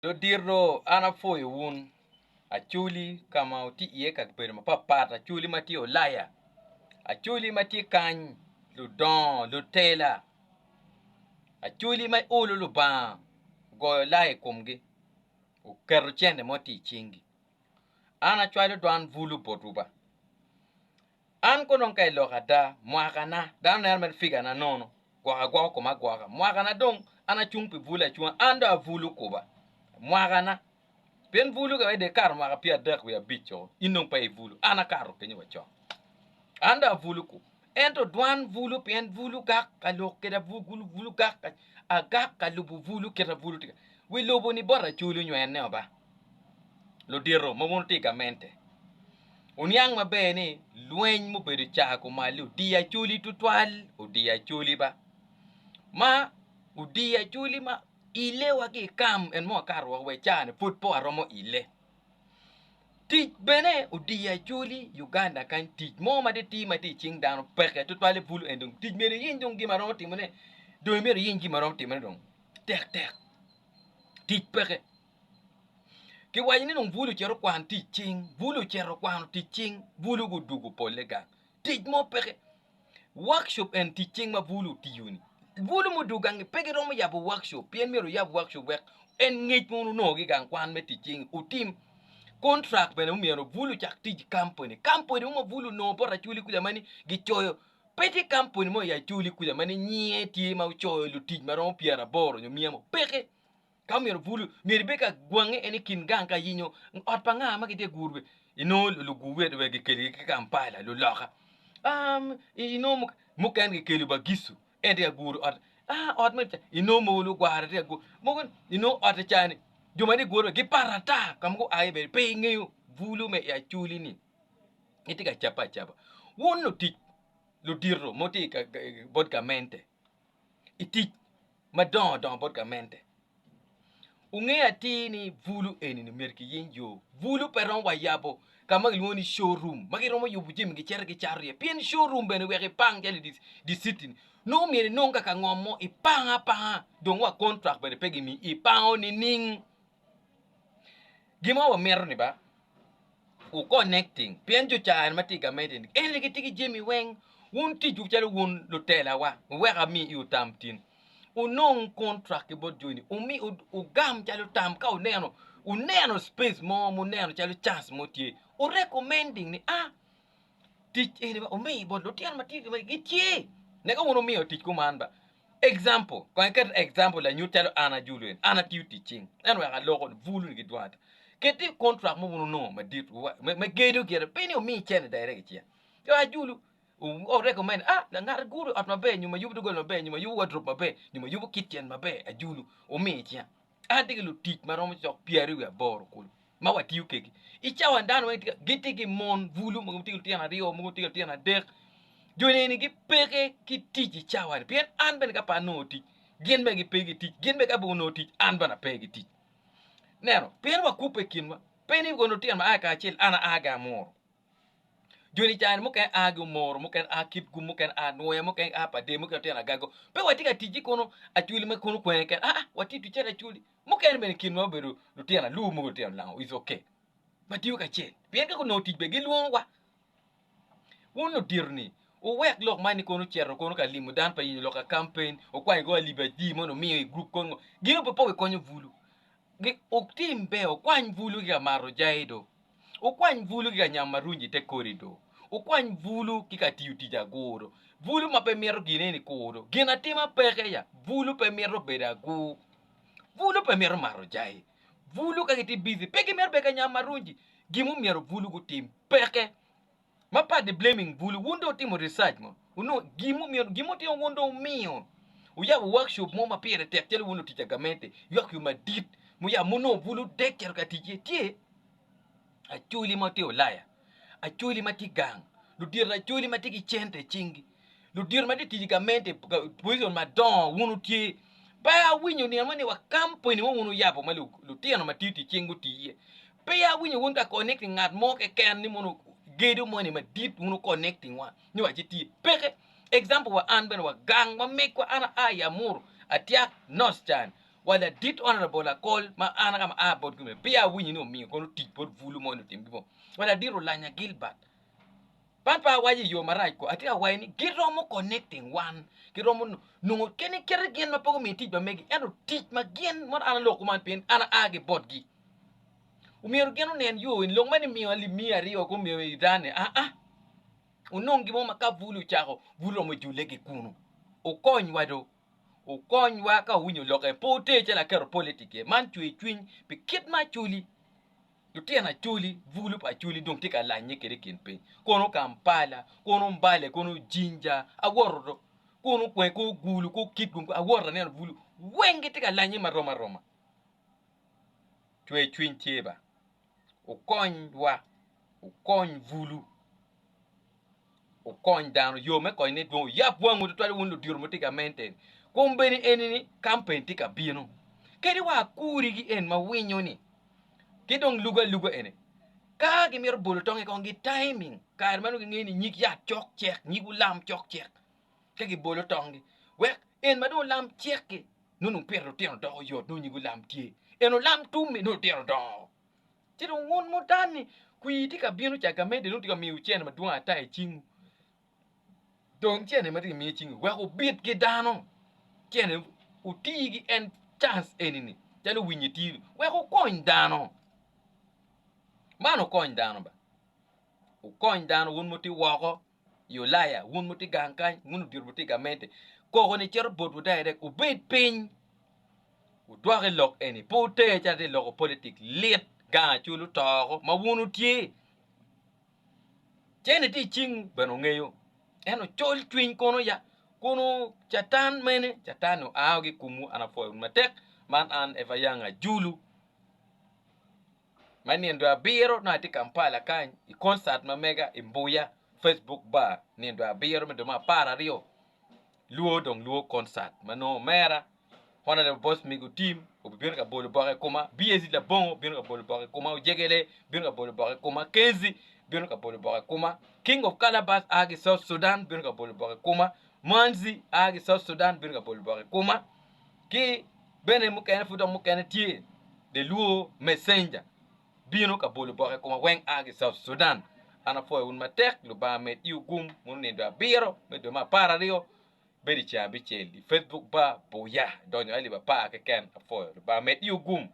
lo dirro ana foi wun achuli kama uti iye kakbere ma papat achuli mati olaya achuli mati kany lu don lu tela achuli mai ulu lu ba go lai kumgi u keru chende moti chingi ana chwale dwan vulu botuba an konon kay lokada mwakana dan ner men figa na nono gwa ko magwa mwakana dong ana chungpi vula chua anda vulu kuba mwakana pen vulu ga de kar ma pia dak ya bicho inong pay vulu ana karo kenyo wacho anda vulu ku ento dwan vulu pen vulu gak kalok keda vulu gak agak kalubu vulu keda vulu tika we lobo ni bora chulu nywene ba lo diro mo tika mente unyang mabene lueny mo bedo chako malu dia chuli tutwal o dia chuli ba ma u dia chuli ma ile wagi kam en mo karwa we chane put po aromo ile tich bene u dia chuli Uganda kan tich mo ma de ti ma ti ching dan peke tutwale bulu endung tich mere yin dong gi maromo timone do mere yin gi maromo timone dong tek tich peke ki wajini nung bulu chero kwan teaching bulu chero kwan teaching bulu gudugu polega teach mo peke workshop and teaching ma bulu tiyuni bulu mu dugang peke romo yabu workshop pien mero yabu workshop wek en ngej mo no gi gang kwan me teaching utim contract bene mero bulu chak teach company mo bulu no bora chuli kuja mani gichoyo peti company mo ya chuli kuja mani nyie tie ma uchoyo lu teach maromo piara boro nyo miemo peke kamero bulu meri beka gwange eni kin ganka yinyo ot panga ma gide gurbe ino lu guwe de ge keli ke kampala lu loka ino mukan ge keli ba gisu ende guru ot ot me ino mo lu gwara te gu mo ino ot chani jumani guru ge parata kamgo ay be pe ngeyo bulu me ya chuli ni itika chapa wono ti lu dirro moti ka bodka mente iti madon bodka mente unge atini vulu eni merki yinjo vulu peron wayabo kama luoni showroom magiromo yubu jim gi cher gi charye pien showroom bene wege pang jali di city no mere nonga ka ngomo ipanga don wa contract bene pegi mi ipao ni ning gima wa mer ni ba u connecting pien ju chan matiga meden ene gi tigi jemi weng won ti ju chalo won lo tela wa wega mi yu tamtin unong contract bo joini umi ugam chalo tam ka uneno space mo muneno chalo chance mo tie u recommending ni tich ene ba umi bo lo tian mati ba gitie ne ka wono mi o tich kuman ba example ko en example la new chalo ana julien ana tiu teaching en wa loko vulu gi dwata keti contract mo wono no ma dit me gedo gere peni o mi chen direct chia yo ajulu o recommend la ngar guru at mabe nyuma yubu gol mabe nyuma yubu wardrobe mabe nyuma yubu kitchen mabe ajulu o me chia dige lu tik marom chok pieri we bor kul ma wati ukeki ichawa ndano we gitigi mon vulu mo tigil tiana rio mo tigil tiana dek jone ni gi peke ki tiji chawa pien an ben ka panoti gen be gi pegi tij gen be ka bu noti an bana pegi tij nero pien wa kupe kinwa peni go no tiana aka chil ana aga mor joni chan mo kan agu mor mo kan akip gum mo kan anoya mo kan apade mo kan tena gago pe wati ka tiji kono achuli me kono kwen kan wati tu chera chuli mo kan men kin mo beru lu tena lu mo tena la is okay but you ka chen bien ka no tiji be gi luon wa wono dirni o wek lok mani kono chero kono ka limu dan pa yin loka campaign o kwa go liberty mo no mi group kono gino po po konyo vulu gi oktimbe o kwa vulu ga maro jaido o kwa vulu ga nyamarunji te corridor ukwany vulu kika tiuti jagoro vulu mape miero gineni koro gina tima peke ya vulu pe miero bedagu vulu pe miero maro jai vulu ka giti busy peke miero beka nyamarunji gimu miero vulu gutim peke mapa de blaming vulu wundo timo research mo uno gimu timo wundo mio uya workshop mo mapire tek tele wundo tichagamente yok yu madit mu ya muno vulu deker ka tie achuli mo tio laya achuli mati gang ludir achuli mati ki chente chingi ludir mati tijigamente position madon wunu tie ba winyo ni amani wa company wo wunu yapo malu lutiano mati chingu tie pe ya winyo wunta connecting ngat mo ke ken ni munu gedo mo ni madit wunu connecting wa ni wa tie peke example wa anben wa gang wa make wa ana aya mur atiak noschan wala dit honorable call ma ana kama a bot gume pia winyi no mi kono tit bot vulu mo no timbo wala diro lanya Gilbert papa waji yo marai ko ati awai ni giromo connecting one giromo nungo keni kere gen ma pogo mi tit ba megi eno tit ma gen mon ana loko man pen ana age bot gi umiero geno nen yo in long mani mi ali mi ari o ko mi idane unongi mo maka vulu chako vulu mo julege kunu o kony wado o kony wa ka winyo loke pote chela kero politike man chui twin pe kit ma chuli lutiana chuli vulu pa chuli dong tika la nyekere kinpe kono Kampala kono Mbale kono Jinja aworo kono kwen ko gulu ko kitgum aworo ne vulu wenge tika la nyi maroma chui twin tieba o kony wa o kony vulu o kony dano yo me koy net bo yap wangu to wonu dur mo tika maintain ko mbeni enini campaign tika bino kedi wa kuri gi en ma winyo ni kidong luga ene ka gi mer bolo tonge ko gi timing kar manu gi ngeni nyik ya chok chek nyigu lam chok chek ke gi bolo tonge we en madu lam chek ke nunu perro teno do yo no nyigu lam tie eno lam tumi no teno do tiro ngun mo dani kui tika bino chaka mede no tika mi uchen ma duwa ta e chingu dong chene ma tika mi chingu we ko bit gi dano chene utigi en chance enini telo winyi ti we ko kony dano mano kony dano ba o kony dano won moti woko yo laya won moti gankan won dir moti gamente ko ne cher bodu direct o bet pin o doire lok eni pote cha de lok politique lit ga chulu to ma wonu tie chene ti ching bano ngeyo eno chol twin kono ya kono chatan mene chatano aogi kumu ana fo matek man an evayanga julu mani ndo abiro na ti Kampala kan i concert ma mega imbuya Facebook ba ni ndo abiro ndo ma para rio luo concert mano mera hona de boss migu team o bien ka bolo bare kuma biezi la bon bien ka bolo bare kuma o jegele bien ka bolo bare kuma kenzi bien ka bolo bare kuma king of Calabas agi South Sudan bien ka bolo bare kuma manzi agi South Sudan bien ka bolo bare kuma ki bene mukene fudo mukene tie de luo messenger bino ka bolo bare kuma wen agi South Sudan ana foi un matek lu ba met gum mun ne do biro me do ma para rio beri cha bi cheli Facebook ba boya donyo ali ba pa ke ken foi ba met gum